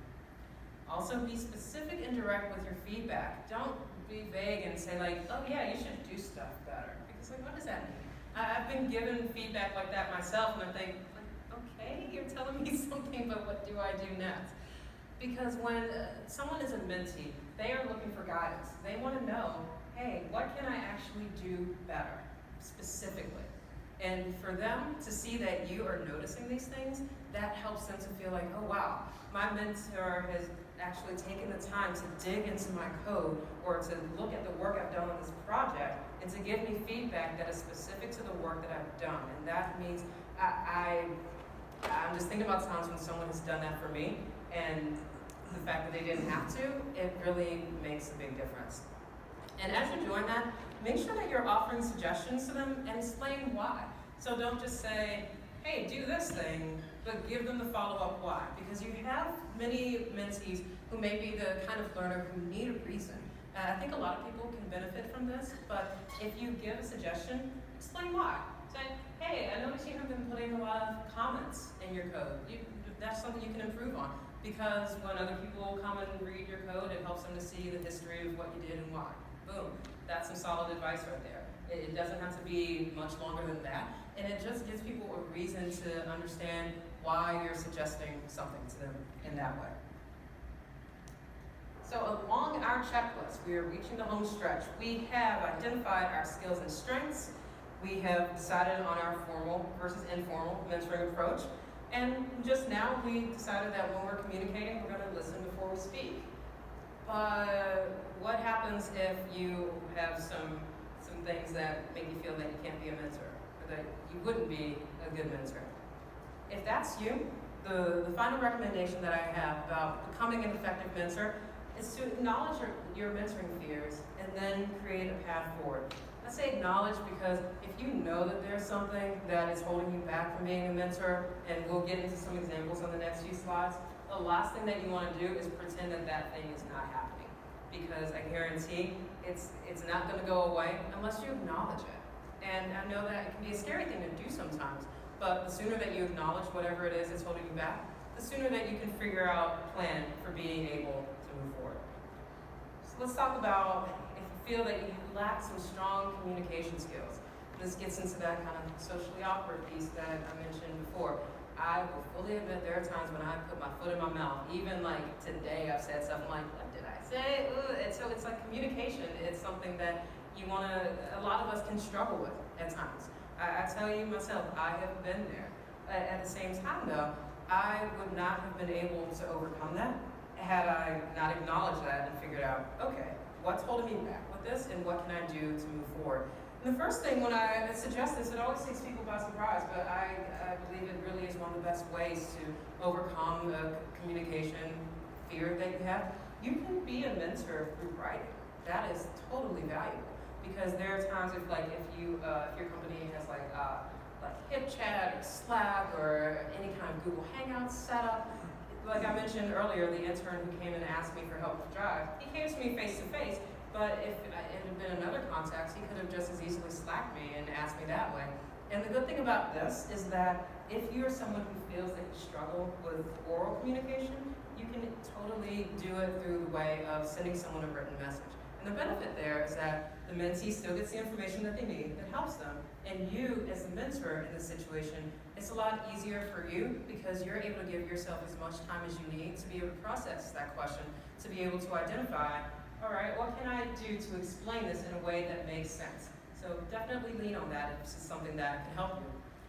Also, be specific and direct with your feedback. Don't be vague and say like, oh yeah, you should do stuff better. Because like, what does that mean? I've been given feedback like that myself, and I think, like, okay, you're telling me something, but what do I do next? Because when someone is a mentee, they are looking for guidance. They want to know, hey, what can I actually do better, specifically? And for them to see that you are noticing these things, that helps them to feel like, oh wow, my mentor has actually taken the time to dig into my code, or to look at the work I've done on this project, and to give me feedback that is specific to the work that I've done. And that means I'm just thinking about times when someone has done that for me, and the fact that they didn't have to, it really makes a big difference. And as you're doing that, make sure that you're offering suggestions to them and explain why. So don't just say, hey, do this thing, but give them the follow-up why. Because you have many mentees who may be the kind of learner who need a reason. I think a lot of people can benefit from this, but if you give a suggestion, explain why. Say, hey, I noticed you have been putting a lot of comments in your code. That's something you can improve on. Because when other people come and read your code, it helps them to see the history of what you did and why. Boom, that's some solid advice right there. It doesn't have to be much longer than that, and it just gives people a reason to understand why you're suggesting something to them in that way. So along our checklist, we are reaching the home stretch. We have identified our skills and strengths. We have decided on our formal versus informal mentoring approach. And just now, we decided that when we're communicating, we're going to listen before we speak. But what happens if you have some things that make you feel that you can't be a mentor, or that you wouldn't be a good mentor? If that's you, the final recommendation that I have about becoming an effective mentor is to acknowledge your mentoring fears and then create a path forward. I say acknowledge because if you know that there's something that is holding you back from being a mentor, and we'll get into some examples on the next few slides, the last thing that you want to do is pretend that that thing is not happening. Because I guarantee it's not going to go away unless you acknowledge it. And I know that it can be a scary thing to do sometimes, but the sooner that you acknowledge whatever it is that's holding you back, the sooner that you can figure out a plan for being able to move forward. So let's talk about if you feel that you lack some strong communication skills. This gets into that kind of socially awkward piece that I mentioned before. I will fully admit there are times when I put my foot in my mouth. Even like today, I've said something like, what did I say? And so it's like communication. It's something that a lot of us can struggle with at times. I tell you myself, I have been there. At the same time though, I would not have been able to overcome that had I not acknowledged that and figured out, okay, what's holding me back with this and what can I do to move forward? And the first thing when I suggest this, it always takes people by surprise, but I believe it really is one of the best ways to overcome the communication fear that you have. You can be a mentor through writing. That is totally valuable because there are times if your company has like HipChat or Slack or any kind of Google Hangouts set up. Like I mentioned earlier, the intern who came and asked me for help with Drive, he came to me face to face, but if it had been another context, he could have just as easily Slacked me and asked me that way. And the good thing about this is that if you're someone who feels that you struggle with oral communication, you can totally do it through the way of sending someone a written message. And the benefit there is that the mentee still gets the information that they need that helps them. And you, as the mentor in this situation, it's a lot easier for you because you're able to give yourself as much time as you need to be able to process that question, to be able to identify, all right, what can I do to explain this in a way that makes sense? So definitely lean on that if this is something that can help you.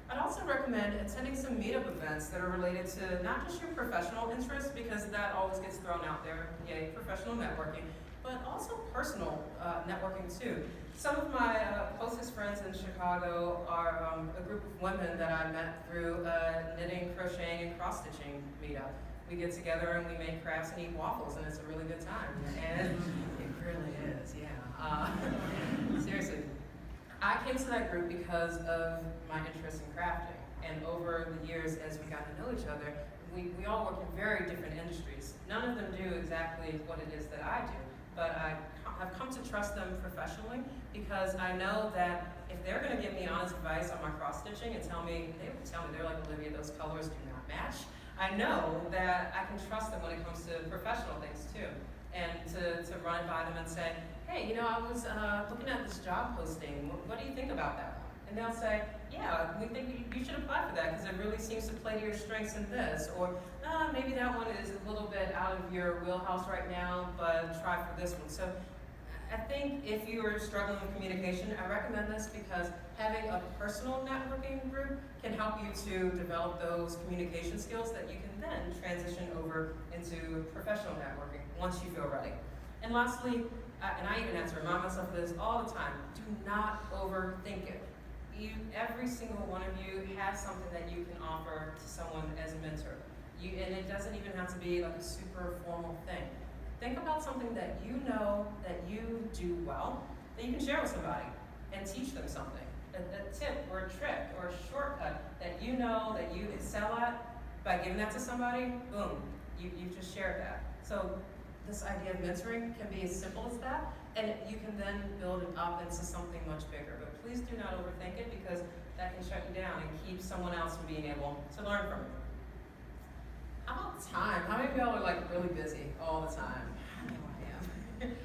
I'd also recommend attending some meetup events that are related to not just your professional interests, because that always gets thrown out there, yay, professional networking, but also personal networking too. Some of my closest friends in Chicago are a group of women that I met through a knitting, crocheting, and cross-stitching meetup. We get together and we make crafts and eat waffles, and it's a really good time. And it really is, yeah. Seriously. I came to that group because of my interest in crafting. And over the years, as we got to know each other, we all work in very different industries. None of them do exactly what it is that I do, but I've come to trust them professionally because I know that if they're going to give me honest advice on my cross-stitching and they would tell me, they're like, Olivia, those colors do not match. I know that I can trust them when it comes to professional things too. And to run it by them and say, hey, I was looking at this job posting. What do you think about that one? And they'll say, yeah, we think you should apply for that because it really seems to play to your strengths in this. Or maybe that one is a little bit out of your wheelhouse right now, but try for this one. So I think if you are struggling with communication, I recommend this because having a personal networking group can help you to develop those communication skills that you can then transition over into professional networking once you feel ready. And lastly, and I even have to remind myself of this all the time, do not overthink it. Every single one of you has something that you can offer to someone as a mentor. And it doesn't even have to be like a super formal thing. Think about something that you know that you do well, that you can share with somebody and teach them something. A tip or a trick or a shortcut that you know that you excel at, by giving that to somebody, boom, you've just shared that. So this idea of mentoring can be as simple as that, and you can then build it up into something much bigger. But please do not overthink it because that can shut you down and keep someone else from being able to learn from it. How about time? How many of y'all are like really busy all the time? I know I am.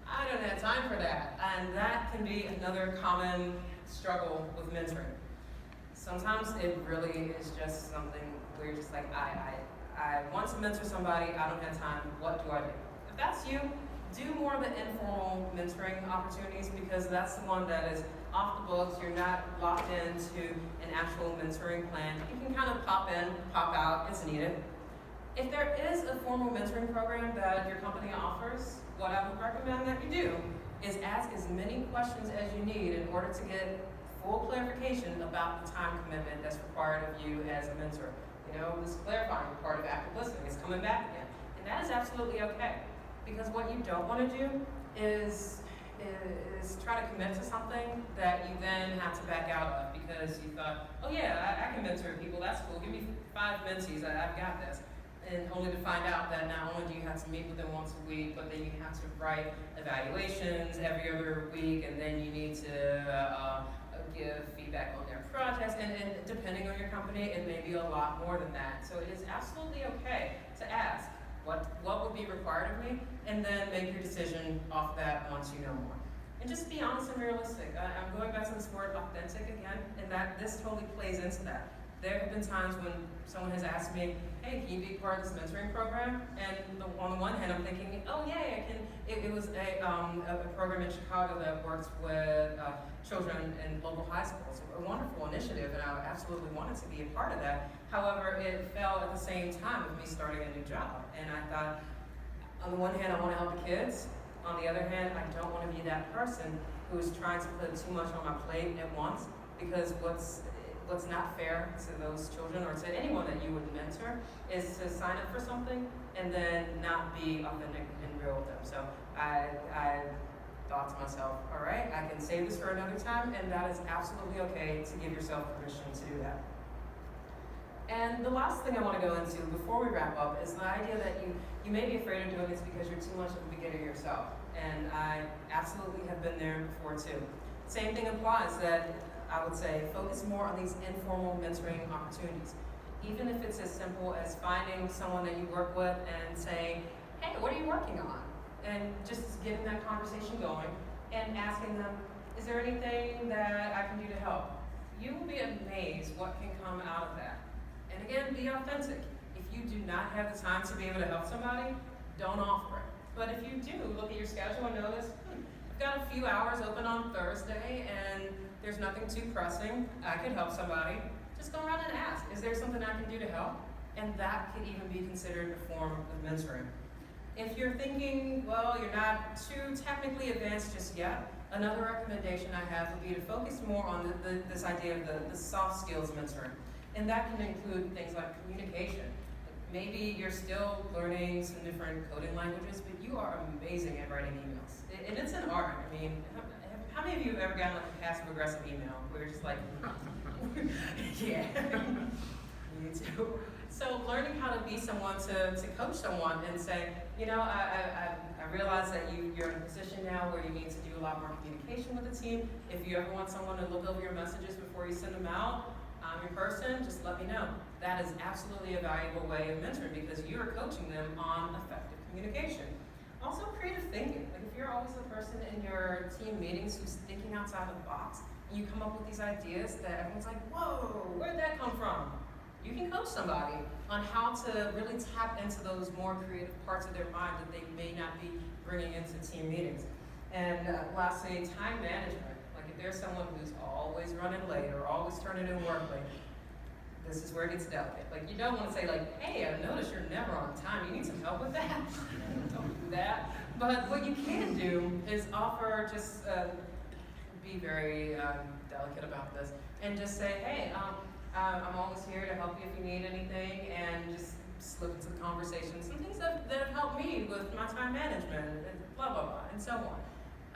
I don't have time for that. And that can be another common struggle with mentoring. Sometimes it really is just something where you're just like, I want to mentor somebody, I don't have time, what do I do? If that's you, do more of the informal mentoring opportunities because that's the one that is off the books, you're not locked into an actual mentoring plan. You can kind of pop in, pop out as needed. If there is a formal mentoring program that your company offers, what I would recommend that you do is ask as many questions as you need in order to get full clarification about the time commitment that's required of you as a mentor. This clarifying part of active listening is coming back again. And that is absolutely okay. Because what you don't want to do is try to commit to something that you then have to back out of because you thought, oh yeah, I can mentor people, that's cool, give me 5 mentees, I've got this. And only to find out that not only do you have to meet with them once a week, but then you have to write evaluations every other week, and then you need to give feedback on their projects, and depending on your company, it may be a lot more than that. So it is absolutely okay to ask, what would be required of me, and then make your decision off that once you know more. And just be honest and realistic. I'm going back to this word authentic again, and that this totally plays into that. There have been times when someone has asked me, hey, can you be part of this mentoring program? And on the one hand, I'm thinking, oh yeah, I can. It was a program in Chicago that works with children in local high schools. A wonderful initiative, and I absolutely wanted to be a part of that. However, it fell at the same time with me starting a new job. And I thought, on the one hand, I want to help the kids. On the other hand, I don't want to be that person who is trying to put too much on my plate at once, because what's not fair to those children or to anyone that you would mentor is to sign up for something and then not be authentic and real with them. So I thought to myself, all right, I can save this for another time, and that is absolutely okay to give yourself permission to do that. And the last thing I want to go into before we wrap up is the idea that you may be afraid of doing this because you're too much of a beginner yourself. And I absolutely have been there before too. Same thing applies, that I would say focus more on these informal mentoring opportunities. Even if it's as simple as finding someone that you work with and saying, hey, what are you working on? And just getting that conversation going and asking them, is there anything that I can do to help? You will be amazed what can come out of that. And again, be authentic. If you do not have the time to be able to help somebody, don't offer it. But if you do, look at your schedule and notice, I've got a few hours open on Thursday and there's nothing too pressing, I could help somebody, just go around and ask, is there something I can do to help? And that could even be considered a form of mentoring. If you're thinking, well, you're not too technically advanced just yet, another recommendation I have would be to focus more on this idea of the soft skills mentoring. And that can include things like communication. Maybe you're still learning some different coding languages, but you are amazing at writing emails. And it's an art. I mean, how many of you have ever gotten like a passive-aggressive email where you're just like, yeah, me too. So learning how to be someone to coach someone and say, you know, I realize that you're in a position now where you need to do a lot more communication with the team. If you ever want someone to look over your messages before you send them out, I'm your person, just let me know. That is absolutely a valuable way of mentoring because you are coaching them on effective communication. Also creative thinking. Like if you're always the person in your team meetings who's thinking outside the box, and you come up with these ideas that everyone's like, whoa, where'd that come from? You can coach somebody on how to really tap into those more creative parts of their mind that they may not be bringing into team meetings. And lastly, time management. Like if there's someone who's always running late or always turning in work late, this is where it gets delicate. Like you don't want to say like, hey, I noticed you're never on time. You need some help with that? Don't do that. But what you can do is offer just, be very delicate about this and just say, hey, I'm always here to help you if you need anything, and just slip into the conversation. Some things that have helped me with my time management, and blah, blah, blah, and so on.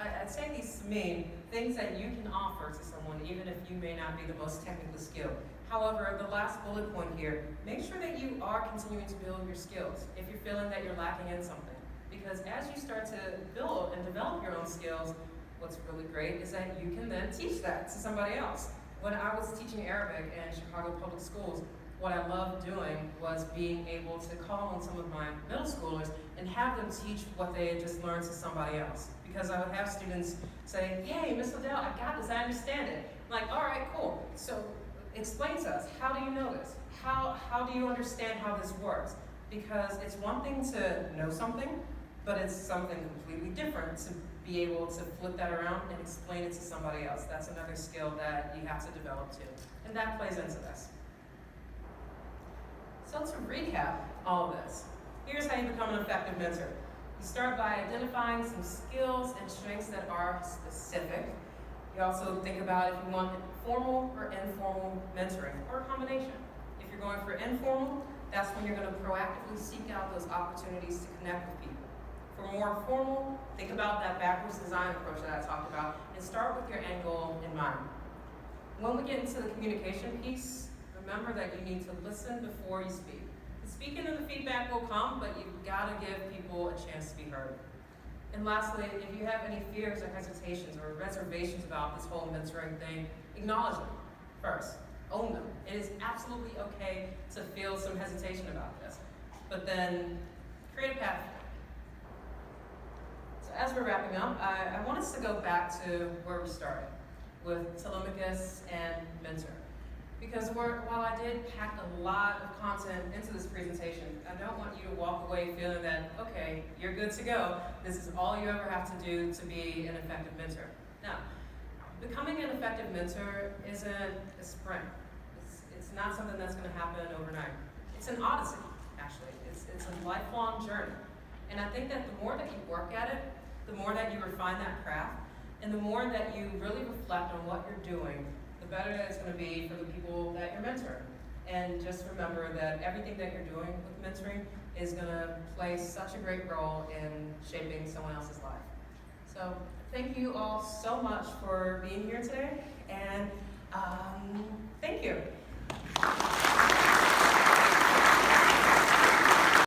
I'd say these mean things that you can offer to someone even if you may not be the most technically skilled. However, the last bullet point here, make sure that you are continuing to build your skills if you're feeling that you're lacking in something. Because as you start to build and develop your own skills, what's really great is that you can then teach that to somebody else. When I was teaching Arabic in Chicago Public Schools, what I loved doing was being able to call on some of my middle schoolers and have them teach what they had just learned to somebody else. Because I would have students say, hey, Miss Liddell, I got this, I understand it. I'm like, all right, cool. So explain to us, how do you know this? How do you understand how this works? Because it's one thing to know something, but it's something completely different to be able to flip that around and explain it to somebody else. That's another skill that you have to develop too. And that plays into this. So to recap all of this, here's how you become an effective mentor. You start by identifying some skills and strengths that are specific. You also think about if you want formal or informal mentoring, or a combination. If you're going for informal, that's when you're going to proactively seek out those opportunities to connect with people. For more formal, think about that backwards design approach that I talked about, and start with your end goal in mind. When we get into the communication piece, remember that you need to listen before you speak. The speaking and the feedback will come, but you've got to give people a chance to be heard. And lastly, if you have any fears or hesitations or reservations about this whole mentoring thing, acknowledge them first. Own them. It is absolutely okay to feel some hesitation about this, but then create a path. So as we're wrapping up, I want us to go back to where we started with Telemachus and mentor. Because while I did pack a lot of content into this presentation, I don't want you to walk away feeling that, okay, you're good to go. This is all you ever have to do to be an effective mentor. Now, becoming an effective mentor isn't a sprint. It's not something that's going to happen overnight. It's an odyssey, actually. It's a lifelong journey. And I think that the more that you work at it, the more that you refine that craft, and the more that you really reflect on what you're doing, the better that it's going to be for the people that you're mentoring. And just remember that everything that you're doing with mentoring is going to play such a great role in shaping someone else's life. So thank you all so much for being here today, and thank you.